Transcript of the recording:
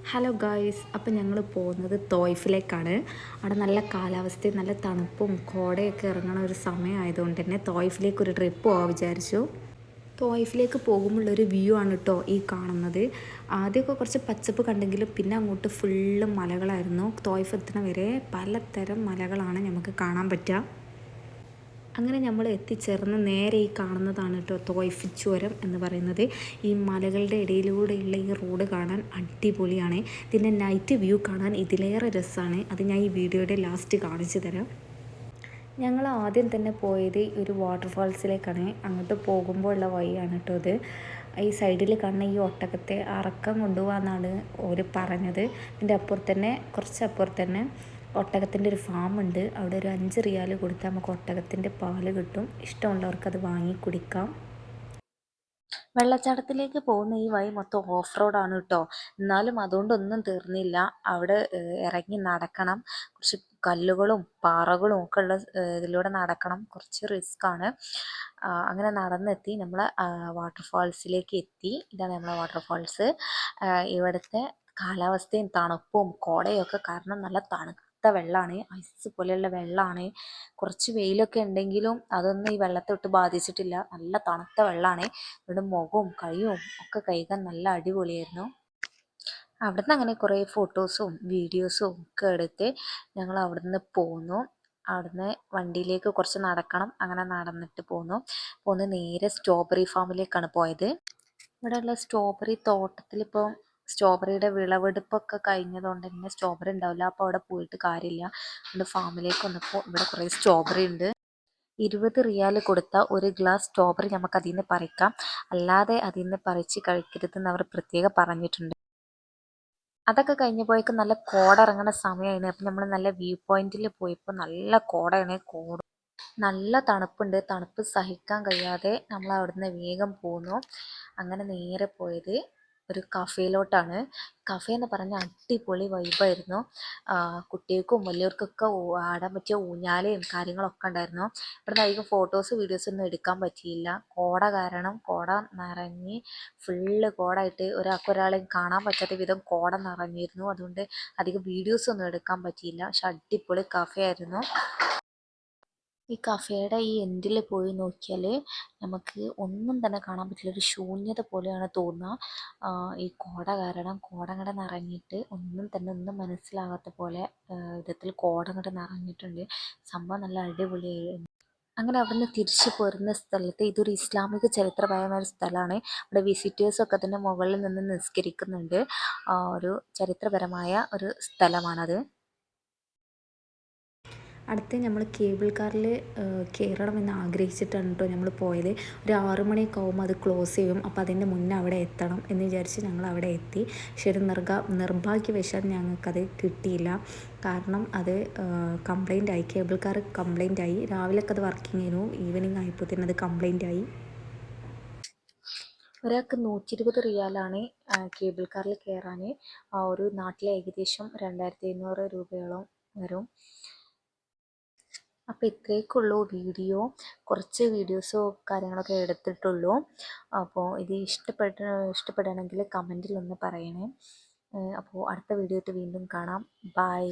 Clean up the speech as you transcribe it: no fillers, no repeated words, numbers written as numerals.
Hello guys, അപ്പോൾ ഞങ്ങൾ പോകുന്നത് തോയ്ഫിലേക്കാണ്. അവിടെ നല്ല കാലാവസ്ഥയും നല്ല തണുപ്പും കോടയൊക്കെ ഇറങ്ങണ ഒരു സമയമായതുകൊണ്ട് തന്നെ തോയ്ഫിലേക്ക് ഒരു ട്രിപ്പ് പോകാൻ വിചാരിച്ചു. തോയ്ഫിലേക്ക് പോകുമ്പോഴുള്ളൊരു വ്യൂ ആണ് കേട്ടോ ഈ കാണുന്നത്. ആദ്യമൊക്കെ കുറച്ച് പച്ചപ്പ് കണ്ടെങ്കിലും പിന്നെ അങ്ങോട്ട് ഫുള്ള് മലകളായിരുന്നു. തോയ്ഫ് എത്തുന്ന വരെ പലതരം മലകളാണ് നമുക്ക് കാണാൻ പറ്റുക. അങ്ങനെ നമ്മൾ എത്തിച്ചേർന്ന് നേരെ ഈ കാണുന്നതാണ് കേട്ടോ തോയ്ഫ് ചുരം എന്ന് പറയുന്നത്. ഈ മലകളുടെ ഇടയിലൂടെയുള്ള ഈ റോഡ് കാണാൻ അടിപൊളിയാണ്. ഇതിൻ്റെ നൈറ്റ് വ്യൂ കാണാൻ ഇതിലേറെ രസമാണ്. അത് ഞാൻ ഈ വീഡിയോയുടെ ലാസ്റ്റ് കാണിച്ചു തരാം. ഞങ്ങൾ ആദ്യം തന്നെ പോയത് ഒരു വാട്ടർഫാൾസിലേക്കാണ്. അങ്ങോട്ട് പോകുമ്പോൾ ഉള്ള വഴിയാണ് കേട്ടോ ഇത്. ഈ സൈഡിൽ കാണുന്ന ഈ ഒട്ടകത്തെ അറക്കം കൊണ്ടുപോകാമെന്നാണ് അവർ പറഞ്ഞത്. ഇതിൻ്റെ അപ്പുറത്ത് തന്നെ കുറച്ചപ്പുറത്ത് തന്നെ ഒട്ടകത്തിൻ്റെ ഒരു ഫാമുണ്ട്. അവിടെ ഒരു 5 റിയാൽ കൊടുത്താൽ നമുക്ക് ഒട്ടകത്തിൻ്റെ പാല് കിട്ടും. ഇഷ്ടമുള്ളവർക്ക് അത് വാങ്ങി കുടിക്കാം. വെള്ളച്ചാട്ടത്തിലേക്ക് പോകുന്ന ഈ വഴി മൊത്തം ഓഫ് റോഡാണ് കേട്ടോ. എന്നാലും അതുകൊണ്ടൊന്നും തീർന്നില്ല. അവിടെ ഇറങ്ങി നടക്കണം. കുറച്ച് കല്ലുകളും പാറകളും ഒക്കെ ഉള്ള ഇതിലൂടെ നടക്കണം. കുറച്ച് റിസ്ക്കാണ്. അങ്ങനെ നടന്നെത്തി നമ്മൾ വാട്ടർഫാൾസിലേക്ക് എത്തി. ഇതാണ് നമ്മളെ വാട്ടർഫാൾസ്. ഇവിടുത്തെ കാലാവസ്ഥയും തണുപ്പും കോടയും ഒക്കെ കാരണം നല്ല തണുത്ത വെള്ളമാണ്. ഐസ് പോലെയുള്ള വെള്ളമാണ്. കുറച്ച് വെയിലൊക്കെ ഉണ്ടെങ്കിലും അതൊന്നും ഈ വെള്ളത്തൊട്ട് ബാധിച്ചിട്ടില്ല. നല്ല തണുത്ത വെള്ളമാണ്. ഇവിടെ മുഖവും കൈയും ഒക്കെ കഴുകാൻ നല്ല അടിപൊളിയായിരുന്നു. അവിടുന്ന് അങ്ങനെ കുറേ ഫോട്ടോസും വീഡിയോസും ഒക്കെ എടുത്ത് ഞങ്ങൾ അവിടുന്ന് പോന്നു. അവിടുന്ന് വണ്ടിയിലേക്ക് കുറച്ച് നടക്കണം. അങ്ങനെ നടന്നിട്ട് പോന്ന് നേരെ സ്ട്രോബെറി ഫാമിലേക്കാണ് പോയത്. ഇവിടെയുള്ള സ്ട്രോബെറി തോട്ടത്തിൽ ഇപ്പോൾ സ്ട്രോബെറിയുടെ വിളവെടുപ്പൊക്കെ കഴിഞ്ഞതുകൊണ്ട് തന്നെ സ്ട്രോബെറി ഉണ്ടാവില്ല. അപ്പോൾ അവിടെ പോയിട്ട് കാര്യമില്ല. അതുകൊണ്ട് ഫാമിലേക്ക് വന്നപ്പോൾ ഇവിടെ കുറേ സ്ട്രോബെറി ഉണ്ട്. 20 റിയാൽ കൊടുത്ത ഒരു ഗ്ലാസ് സ്ട്രോബെറി നമുക്ക് അതിൽ നിന്ന് പറിക്കാം. അല്ലാതെ അതിൽ നിന്ന് പറിച്ച് കഴിക്കരുതെന്ന് അവർ പ്രത്യേകം പറഞ്ഞിട്ടുണ്ട്. അതൊക്കെ കഴിഞ്ഞപ്പോഴേക്കും നല്ല കോട ഇറങ്ങുന്ന സമയമാണ്. അപ്പം നമ്മൾ നല്ല വ്യൂ പോയിന്റിൽ പോയപ്പോൾ നല്ല കോടയാണ്. നല്ല തണുപ്പുണ്ട്. തണുപ്പ് സഹിക്കാൻ കഴിയാതെ നമ്മൾ അവിടുന്ന് വേഗം പോന്നു. അങ്ങനെ നേരെ പോയത് ഒരു കഫേയിലോട്ടാണ്. കഫേ എന്ന് പറഞ്ഞാൽ അടിപൊളി വൈബായിരുന്നു. കുട്ടികൾക്കും വലിയവർക്കൊക്കെ ആടാൻ പറ്റിയ ഊഞ്ഞാലയും കാര്യങ്ങളൊക്കെ ഉണ്ടായിരുന്നു. ഇവിടുന്ന് അധികം ഫോട്ടോസ് വീഡിയോസ് ഒന്നും എടുക്കാൻ പറ്റിയില്ല. കോട കാരണം കോട നിറഞ്ഞ് ഫുള്ള് കോടായിട്ട് ഒരാളെയും കാണാൻ പറ്റാത്ത വിധം കോട നിറഞ്ഞിരുന്നു. അതുകൊണ്ട് അധികം വീഡിയോസ് ഒന്നും എടുക്കാൻ പറ്റിയില്ല. പക്ഷെ അടിപൊളി കഫേ ആയിരുന്നു. ഈ കഫേയുടെ ഈ എൻഡിൽ പോയി നോക്കിയാൽ നമുക്ക് ഒന്നും തന്നെ കാണാൻ പറ്റില്ല. ഒരു ശൂന്യത പോലെയാണ് തോന്നുക. ഈ കോട കാരണം കോട അങ്ങോട്ട് നിറഞ്ഞിട്ട് ഒന്നും മനസ്സിലാകാത്ത പോലെ വിധത്തിൽ കോട അങ്ങോട്ട് നിറഞ്ഞിട്ടുണ്ട്. സംഭവം നല്ല അടിപൊളിയായിരുന്നു. അങ്ങനെ അവിടുന്ന് തിരിച്ചു പോരുന്ന സ്ഥലത്ത് ഇതൊരു ഇസ്ലാമിക ചരിത്രപരമായ ഒരു സ്ഥലമാണ്. അവിടെ വിസിറ്റേഴ്സൊക്കെ തന്നെ മുകളിൽ നിന്ന് നിസ്കരിക്കുന്നുണ്ട്. ഒരു ചരിത്രപരമായ ഒരു സ്ഥലമാണത്. അടുത്ത് നമ്മൾ കേബിൾ കാറിൽ കയറണമെന്ന് ആഗ്രഹിച്ചിട്ടാണ് കേട്ടോ നമ്മൾ പോയത്. ഒരു 6 മണിയൊക്കെ ആകുമ്പോൾ അത് ക്ലോസ് ചെയ്യും. അപ്പോൾ അതിൻ്റെ മുന്നേ അവിടെ എത്തണം എന്ന് വിചാരിച്ച് ഞങ്ങൾ അവിടെ എത്തി. പക്ഷേ ഒരു നിർഭാഗ്യവശാൽ ഞങ്ങൾക്കത് കിട്ടിയില്ല. കാരണം അത് കംപ്ലൈൻ്റ് ആയി. കേബിൾ കാർ കംപ്ലൈൻ്റ് ആയി. രാവിലെയൊക്കെ അത് വർക്കിംഗ് ആയിരുന്നു. ഈവനിങ് ആയപ്പോൾ തന്നെ അത് കംപ്ലൈൻ്റ് ആയി. ഒരാൾക്ക് 120 റിയാലാണ് കേബിൾ കാറിൽ കയറാൻ. ഒരു നാട്ടിലെ ഏകദേശം 2500 രൂപയോളം വരും. അപ്പോൾ ഇത്രയൊക്കെയുള്ളൂ വീഡിയോ. കുറച്ച് വീഡിയോസോ കാര്യങ്ങളൊക്കെ എടുത്തിട്ടുള്ളൂ. അപ്പോൾ ഇത് ഇഷ്ടപ്പെടുകയാണെങ്കിൽ കമൻറ്റിൽ ഒന്ന് പറയണേ. അപ്പോൾ അടുത്ത വീഡിയോ ആയിട്ട് വീണ്ടും കാണാം. ബൈ.